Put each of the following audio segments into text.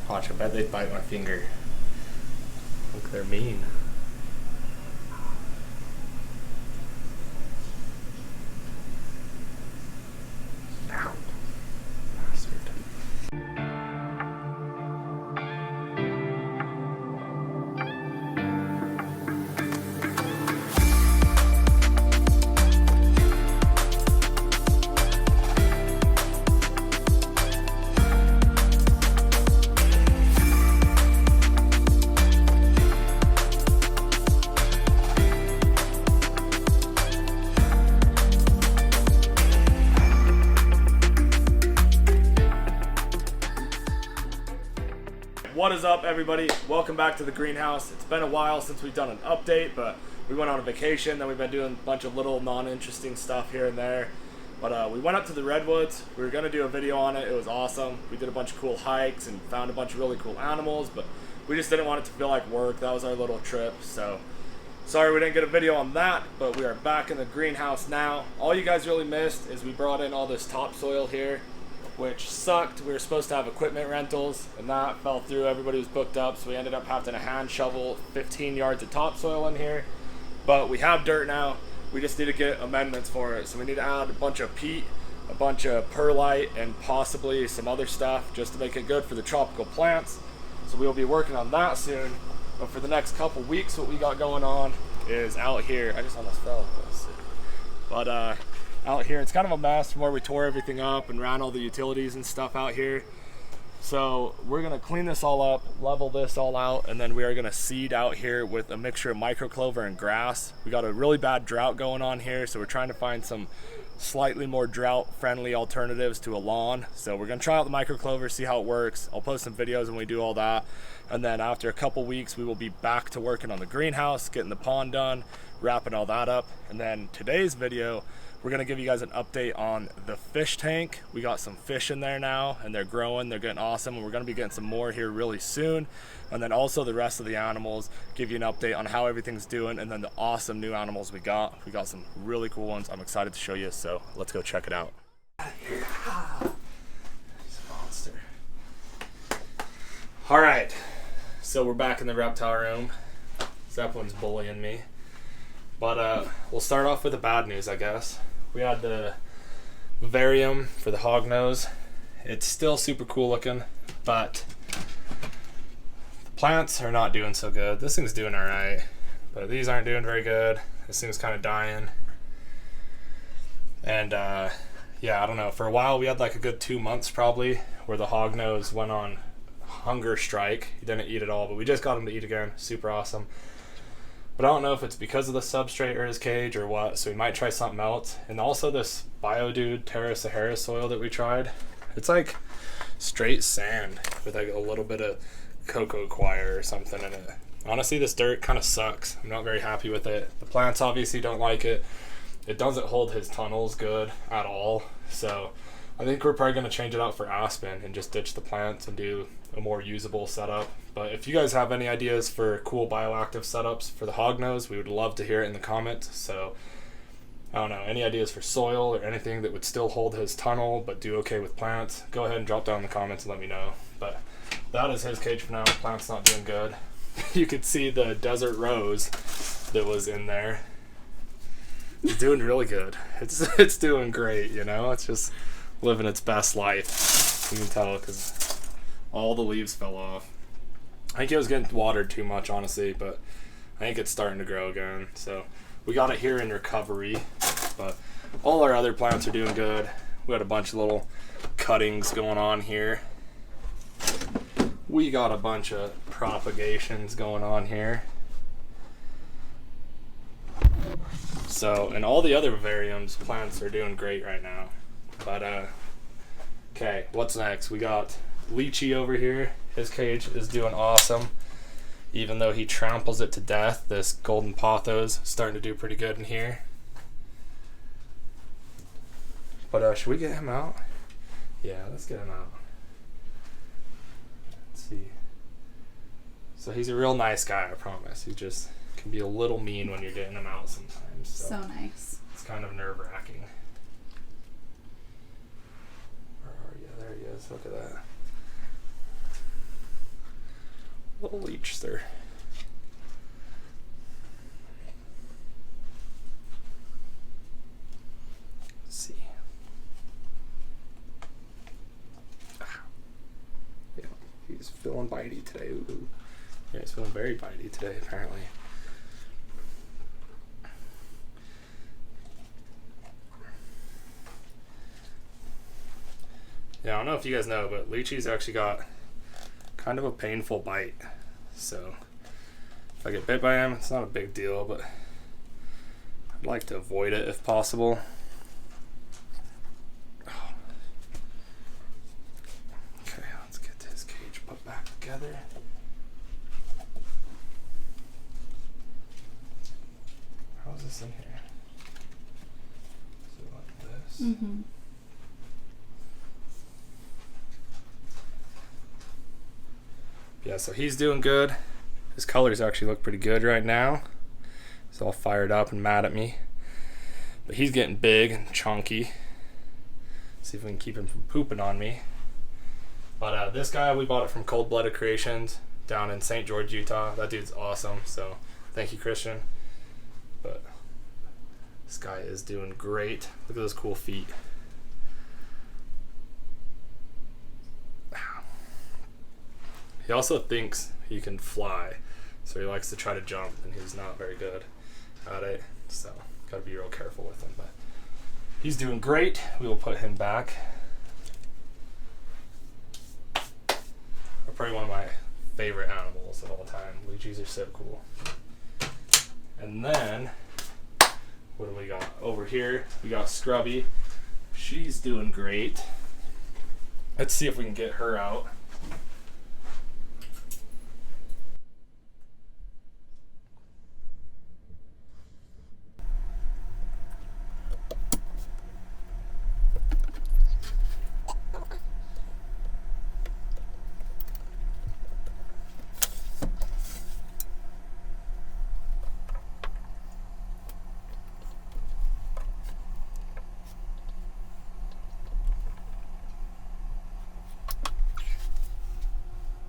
Watch, I bet they'd bite my finger. Look, they're mean. Ow. Bastard. What is up, everybody? Welcome back to the greenhouse. It's been a while since we've done an update, but we went on a vacation, then we've been doing a bunch of little non-interesting stuff here and there. But we went up to the redwoods. We were going to do a video on it. It was awesome. We did a bunch of cool hikes and found a bunch of really cool animals, but we just didn't want it to feel like work. That was our little trip, so sorry we didn't get a video on that, but we are back in the greenhouse now. All you guys really missed is we brought in all this topsoil here, which sucked. We were supposed to have equipment rentals, and that fell through. Everybody was booked up, so we ended up having to hand shovel 15 yards of topsoil in here. But we have dirt now. We just need to get amendments for it. So we need to add a bunch of peat, a bunch of perlite, and possibly some other stuff just to make it good for the tropical plants. So we'll be working on that soon. But for the next couple weeks, what we got going on is out here. I just almost fell. But out here, it's kind of a mess from where we tore everything up and ran all the utilities and stuff out here. So we're gonna clean this all up, level this all out, and then we are gonna seed out here with a mixture of microclover and grass. We got a really bad drought going on here, so we're trying to find some slightly more drought friendly alternatives to a lawn. So we're gonna try out the microclover, see how it works. I'll post some videos when we do all that. And then after a couple weeks, we will be back to working on the greenhouse, getting the pond done, wrapping all that up. And then today's video, we're gonna give you guys an update on the fish tank. We got some fish in there now, and they're growing, they're getting awesome, and we're gonna be getting some more here really soon. And then also the rest of the animals, give you an update on how everything's doing, and then the awesome new animals we got. We got some really cool ones. I'm excited to show you, so let's go check it out. He's a monster. All right, so we're back in the reptile room. Zeppelin's bullying me. But we'll start off with the bad news, I guess. We had the vivarium for the hognose. It's still super cool looking, but the plants are not doing so good. This thing's doing all right, but these aren't doing very good. This thing's kind of dying. And yeah, I don't know. For a while, we had like a good 2 months probably where the hognose went on hunger strike. He didn't eat at all, but we just got him to eat again. Super awesome. But I don't know if it's because of the substrate or his cage or what, so we might try something else. And also this Biodude Terra Sahara soil that we tried, it's like straight sand with like a little bit of cocoa coir or something in it. Honestly, this dirt kind of sucks. I'm not very happy with it. The plants obviously don't like it. It doesn't hold his tunnels good at all. So I think we're probably going to change it out for aspen and just ditch the plants and do a more usable setup. But if you guys have any ideas for cool bioactive setups for the hognose, we would love to hear it in the comments. So I don't know, any ideas for soil or anything that would still hold his tunnel but do okay with plants, go ahead and drop down in the comments and let me know. But that is his cage for now. Plant's not doing good. You could see the desert rose that was in there. It's doing really good. It's doing great, you know. It's just living its best life. You can tell because all the leaves fell off. I think it was getting watered too much, honestly, but I think it's starting to grow again. So we got it here in recovery, but all our other plants are doing good. We got a bunch of little cuttings going on here. We got a bunch of propagations going on here. So, and all the other vivariums plants are doing great right now. But okay, what's next? We got Leachie over here. His cage is doing awesome. Even though he tramples it to death, this golden pothos starting to do pretty good in here. But should we get him out? Yeah, let's get him out. Let's see. So he's a real nice guy, I promise. He just can be a little mean when you're getting him out sometimes. So nice. It's kind of nerve-wracking. Where are you? There he is. Look at that. Little leech there. Let's see. Yeah, he's feeling bitey today. Ooh. Yeah, he's feeling very bitey today, apparently. Yeah, I don't know if you guys know, but leachie's actually got kind of a painful bite. So if I get bit by him, it's not a big deal, but I'd like to avoid it if possible. Okay, let's get his cage put back together. How's this in here? Is it like this? Mm-hmm. Yeah, so he's doing good. His colors actually look pretty good right now. He's all fired up and mad at me. But he's getting big and chunky. See if we can keep him from pooping on me. But this guy, we bought it from Cold Blooded Creations down in St. George, Utah. That dude's awesome, so thank you, Christian. But this guy is doing great. Look at those cool feet. He also thinks he can fly, so he likes to try to jump, and he's not very good at it, so gotta be real careful with him. But he's doing great. We will put him back. They're probably one of my favorite animals of all time. Leachies are so cool. And then, what do we got? Over here, we got Scrubby. She's doing great. Let's see if we can get her out.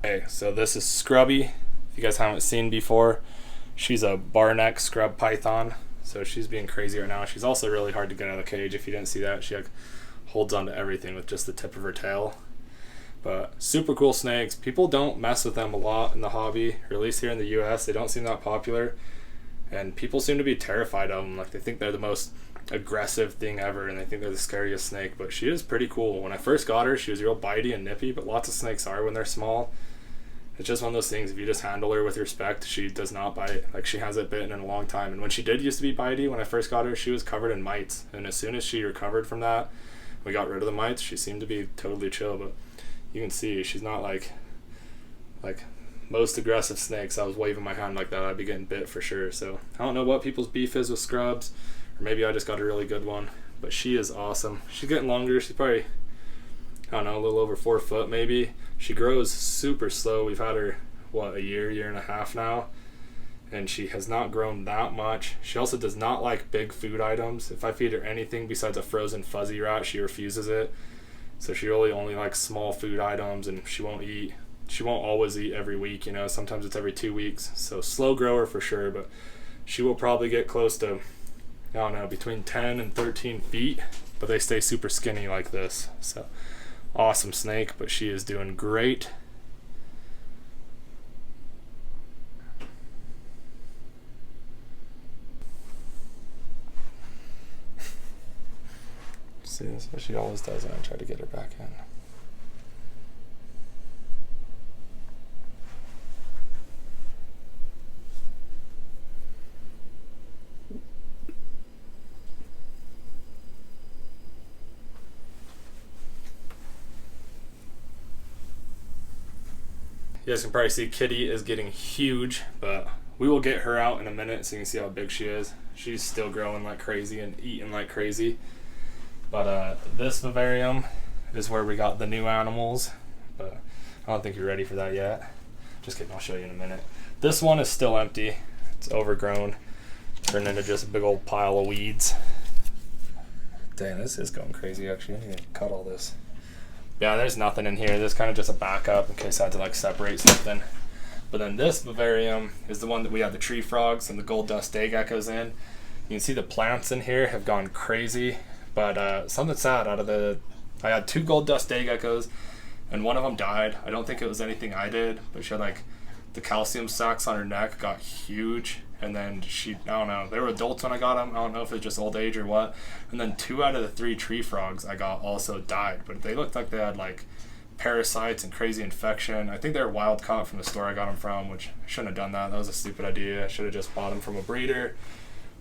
Okay, so this is Scrubby. If you guys haven't seen before, she's a barneck scrub python. So she's being crazy right now. She's also really hard to get out of the cage. If you didn't see that, she like holds onto everything with just the tip of her tail. But super cool snakes. People don't mess with them a lot in the hobby, or at least here in the US. They don't seem that popular. And people seem to be terrified of them. Like they think they're the most aggressive thing ever, and they think they're the scariest snake. But she is pretty cool. When I first got her, she was real bitey and nippy, but lots of snakes are when they're small. It's just one of those things, if you just handle her with respect, she does not bite. Like, she hasn't bitten in a long time. And when she did used to be bitey, when I first got her, she was covered in mites. And as soon as she recovered from that, we got rid of the mites, she seemed to be totally chill. But you can see, she's not like most aggressive snakes. I was waving my hand like that, I'd be getting bit for sure. So I don't know what people's beef is with scrubs, or maybe I just got a really good one. But she is awesome. She's getting longer. She's probably, I don't know, a little over 4 foot maybe. She grows super slow. We've had her, a year and a half now, and she has not grown that much. She also does not like big food items. If I feed her anything besides a frozen fuzzy rat, she refuses it. So she really only likes small food items, and she won't always eat every week, sometimes it's every 2 weeks. So slow grower for sure, but she will probably get close to, I don't know, between 10 and 13 feet, but they stay super skinny like this. So awesome snake, but she is doing great. See, that's what she always does when I try to get her back in. You guys can probably see Kitty is getting huge, but we will get her out in a minute so you can see how big she is. She's still growing like crazy and eating like crazy. But this vivarium is where we got the new animals, but I don't think you're ready for that yet. Just kidding, I'll show you in a minute. This one is still empty. It's overgrown. Turned into just a big old pile of weeds. Dang, this is going crazy actually. I need to cut all this. Yeah, there's nothing in here. This is kind of just a backup in case I had to like separate something. But then this vivarium is the one that we have the tree frogs and the gold dust day geckos in. You can see the plants in here have gone crazy, but something sad I had 2 gold dust day geckos, and one of them died. I don't think it was anything I did, but she had like the calcium sacs on her neck got huge, and then I don't know, they were adults when I got them. I don't know if it's just old age or what. And then 2 out of the 3 tree frogs I got also died, but they looked like they had like parasites and crazy infection. I think they were wild caught from the store I got them from, which I shouldn't have done that. That was a stupid idea. I should have just bought them from a breeder,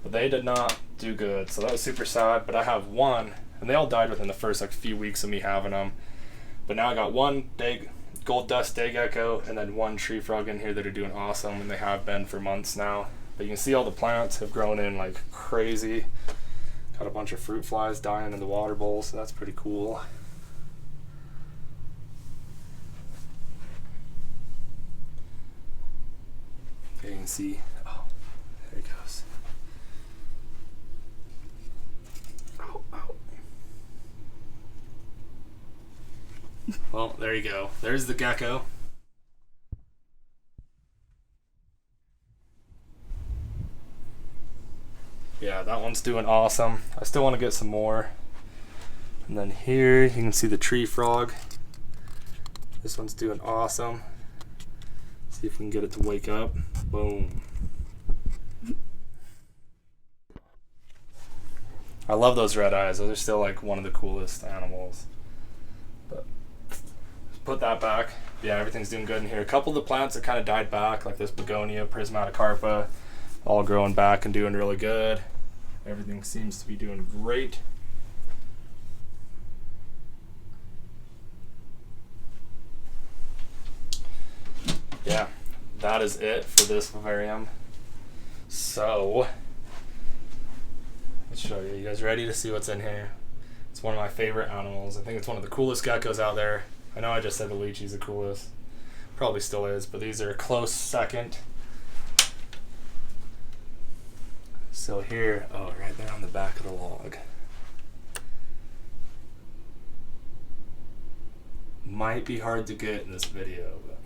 but they did not do good, so that was super sad. But I have 1, and they all died within the first like few weeks of me having them. But now I got 1 gold dust day gecko and then 1 tree frog in here that are doing awesome, and they have been for months now. But you can see all the plants have grown in like crazy. Got a bunch of fruit flies dying in the water bowl, so that's pretty cool. Okay, you can see, oh, there it goes. Ow, ow. Well, there you go. There's the gecko. Yeah, that one's doing awesome. I still want to get some more. And then here you can see the tree frog. This one's doing awesome. See if we can get it to wake up. Boom. I love those red eyes. Those are still like one of the coolest animals. But put that back. Yeah, everything's doing good in here. A couple of the plants that kind of died back, like this begonia prismaticarpa, all growing back and doing really good. Everything seems to be doing great. Yeah, that is it for this vivarium. So, let's show you. You guys ready to see what's in here? It's one of my favorite animals. I think it's one of the coolest geckos out there. I know I just said the leachie's the coolest. Probably still is, but these are a close second. So here, oh, right there on the back of the log. Might be hard to get in this video, but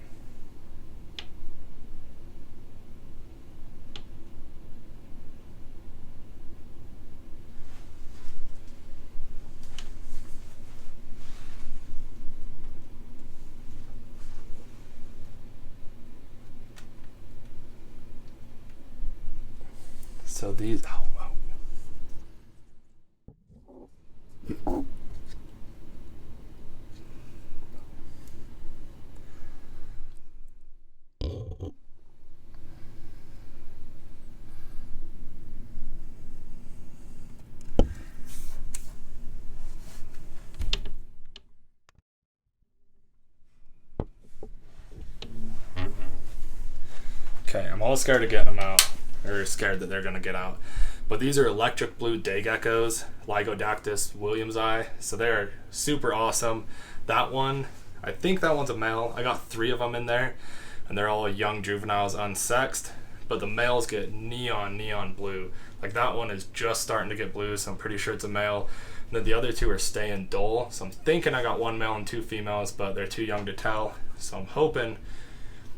so these, oh. Okay, I'm all scared of getting them out, or scared that they're gonna get out. But these are electric blue day geckos, Lygodactys williamsi. So they're super awesome. That one, I think that one's a male. I got 3 of them in there, and they're all young juveniles, unsexed. But the males get neon blue. Like that one is just starting to get blue, so I'm pretty sure it's a male. And then the other 2 are staying dull. So I'm thinking I got 1 male and 2 females, but they're too young to tell. So I'm hoping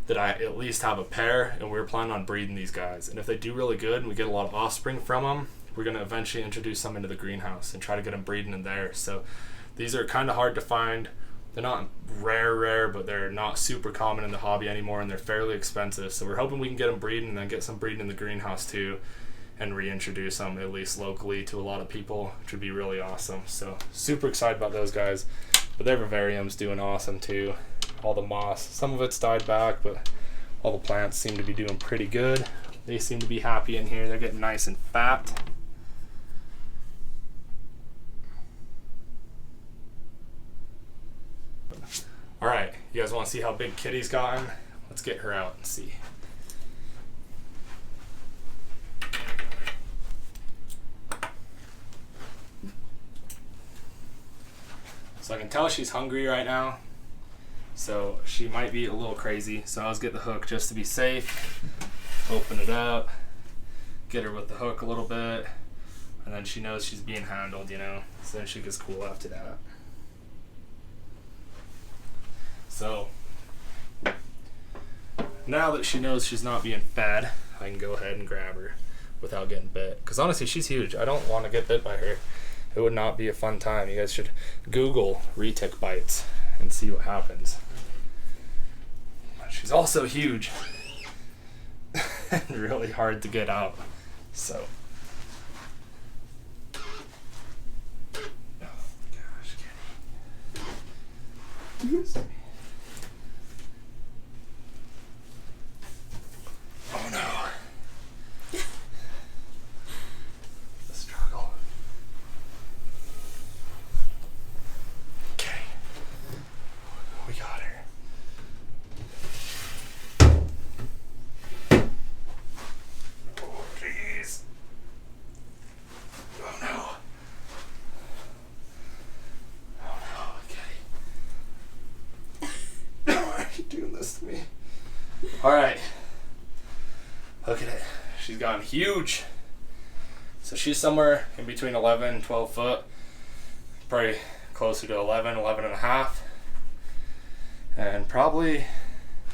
that I at least have a pair, and we're planning on breeding these guys. And if they do really good and we get a lot of offspring from them, we're going to eventually introduce some into the greenhouse and try to get them breeding in there. So these are kind of hard to find. They're not rare, but they're not super common in the hobby anymore, and they're fairly expensive. So we're hoping we can get them breeding and then get some breeding in the greenhouse too, and reintroduce them at least locally to a lot of people, which would be really awesome. So super excited about those guys. But their vivarium's doing awesome too. All the moss, some of it's died back, but all the plants seem to be doing pretty good. They seem to be happy in here. They're getting nice and fat. All right, you guys want to see how big Kitty's gotten? Let's get her out and see. So I can tell she's hungry right now. So she might be a little crazy. So I was getting the hook just to be safe. Open it up, get her with the hook a little bit, and then she knows she's being handled, you know. So then she gets cool after that. So now that she knows she's not being fed, I can go ahead and grab her without getting bit. Because honestly, she's huge. I don't want to get bit by her. It would not be a fun time. You guys should Google retic bites and see what happens. She's also huge and really hard to get out. So, oh gosh, Kitty. Oh no. The struggle. Okay. We got her. Oh, jeez. Oh no. Oh no, okay. Why are you doing this to me? Alright. Look at it. She's gotten huge. So she's somewhere in between 11 and 12 foot. Probably closer to 11, 11 and a half. And probably,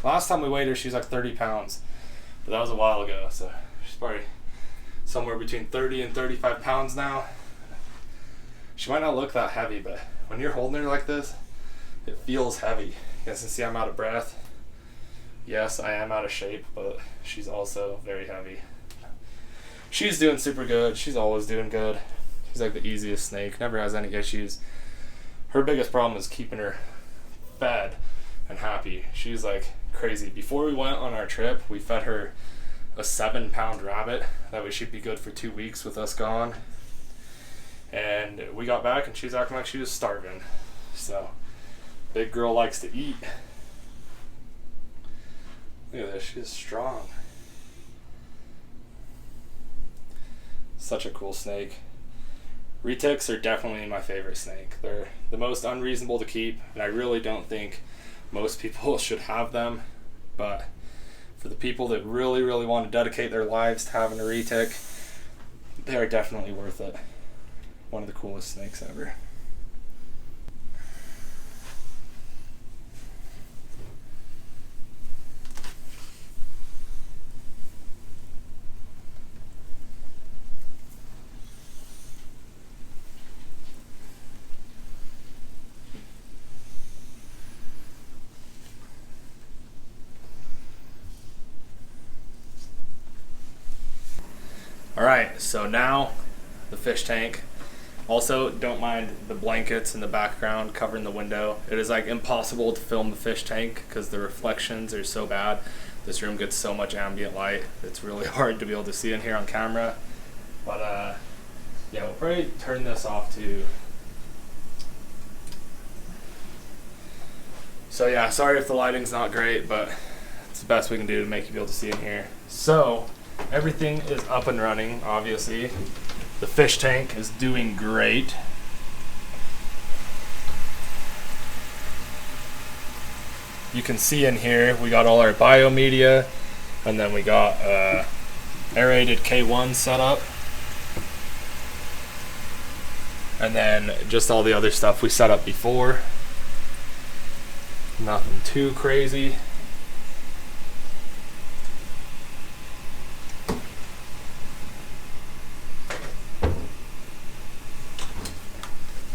last time we weighed her, she was like 30 pounds. But that was a while ago. So she's probably somewhere between 30 and 35 pounds now. She might not look that heavy, but when you're holding her like this, it feels heavy. You guys can see I'm out of breath. Yes, I am out of shape, but she's also very heavy. She's doing super good. She's always doing good. She's like the easiest snake. Never has any issues. Her biggest problem is keeping her fed and happy. She's like crazy. Before we went on our trip, we fed her a 7-pound rabbit. That way she'd be good for 2 weeks with us gone. And we got back and she's acting like she was starving. So, big girl likes to eat. Look at this, she's strong. Such a cool snake. Retics are definitely my favorite snake. They're the most unreasonable to keep, and I really don't think most people should have them. But for the people that really, really want to dedicate their lives to having a retic, they are definitely worth it. One of the coolest snakes ever. Alright, so now the fish tank. Also, don't mind the blankets in the background covering the window. It is like impossible to film the fish tank because the reflections are so bad. This room gets so much ambient light. It's really hard to be able to see in here on camera. But yeah, we'll probably turn this off too. So yeah, sorry if the lighting's not great, but it's the best we can do to make you be able to see in here. So, everything is up and running, obviously. The fish tank is doing great. You can see in here, we got all our biomedia, and then we got aerated K1 set up. And then just all the other stuff we set up before. Nothing too crazy.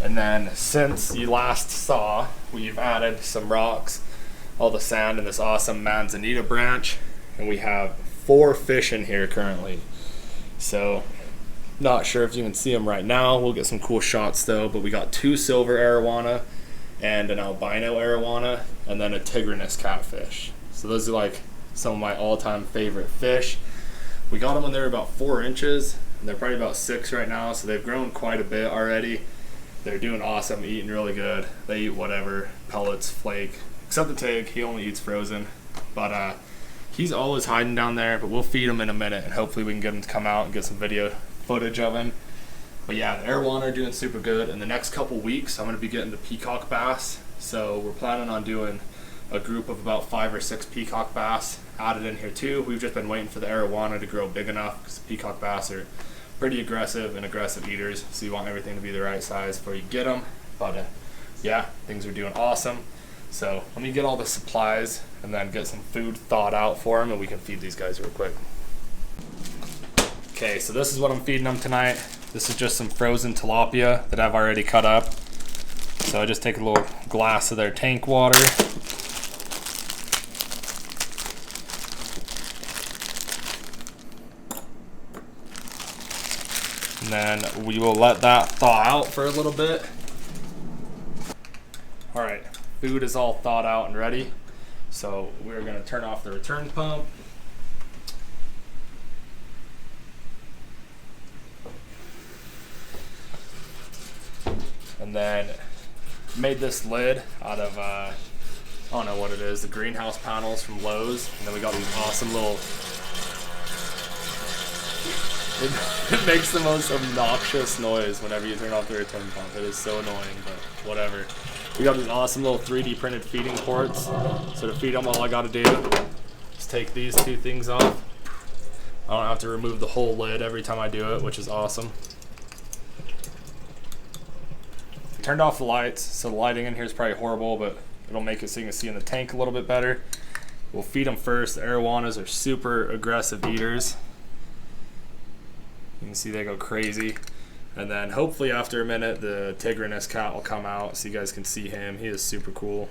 And then since you last saw, we've added some rocks, all the sand in this awesome manzanita branch, and we have 4 fish in here currently. So, not sure if you can see them right now. We'll get some cool shots though, but we got 2 silver arowana and an albino arowana, and then a tigrinus catfish. So those are like some of my all-time favorite fish. We got them when they were about 4 inches, and they're probably about 6 right now, so they've grown quite a bit already. They're doing awesome, eating really good. They eat whatever, pellets, flake, except the Tig. He only eats frozen. But he's always hiding down there, but we'll feed him in a minute, and hopefully we can get him to come out and get some video footage of him. But yeah, the arowana are doing super good. In the next couple weeks, I'm going to be getting the peacock bass. So we're planning on doing a group of about 5 or 6 peacock bass added in here too. We've just been waiting for the arowana to grow big enough because peacock bass are pretty aggressive and aggressive eaters, so you want everything to be the right size before you get them. But yeah, things are doing awesome. So let me get all the supplies and then get some food thawed out for them, and we can feed these guys real quick. Okay, so this is what I'm feeding them tonight. This is just some frozen tilapia that I've already cut up. So I just take a little glass of their tank water. And then we will let that thaw out for a little bit. All right, food is all thawed out and ready. So we're gonna turn off the return pump. And then made this lid out of, I don't know what it is, the greenhouse panels from Lowe's. And then we got these awesome little, it makes the most obnoxious noise whenever you turn off the return pump. It is so annoying, but whatever. We got these awesome little 3D printed feeding ports. So to feed them, all I gotta do is take these two things off. I don't have to remove the whole lid every time I do it, which is awesome. Turned off the lights, so the lighting in here is probably horrible, but it'll make it so you can see in the tank a little bit better. We'll feed them first. The arowanas are super aggressive eaters. You can see they go crazy. And then hopefully after a minute, the tigrinus cat will come out so you guys can see him. He is super cool.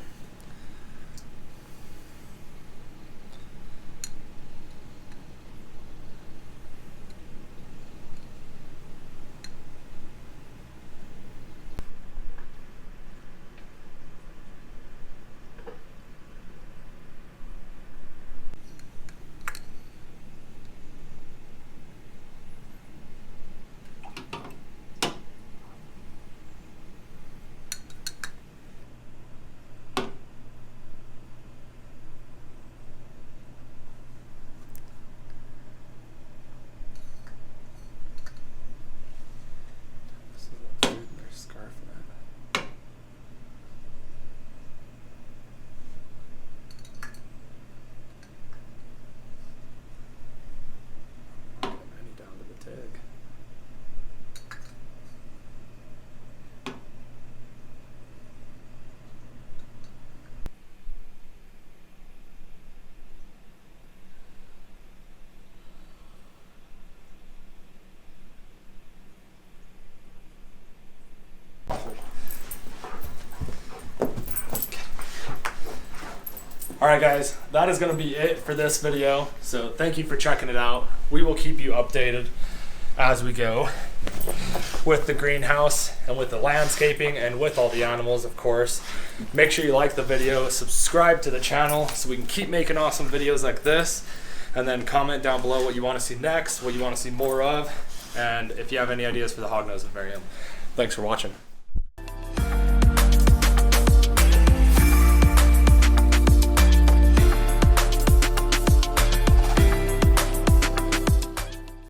Alright guys, that is going to be it for this video. So thank you for checking it out. We will keep you updated as we go with the greenhouse and with the landscaping and with all the animals, of course. Make sure you like the video, subscribe to the channel so we can keep making awesome videos like this, and then comment down below what you want to see next, what you want to see more of, and if you have any ideas for the hognose aquarium. Thanks for watching.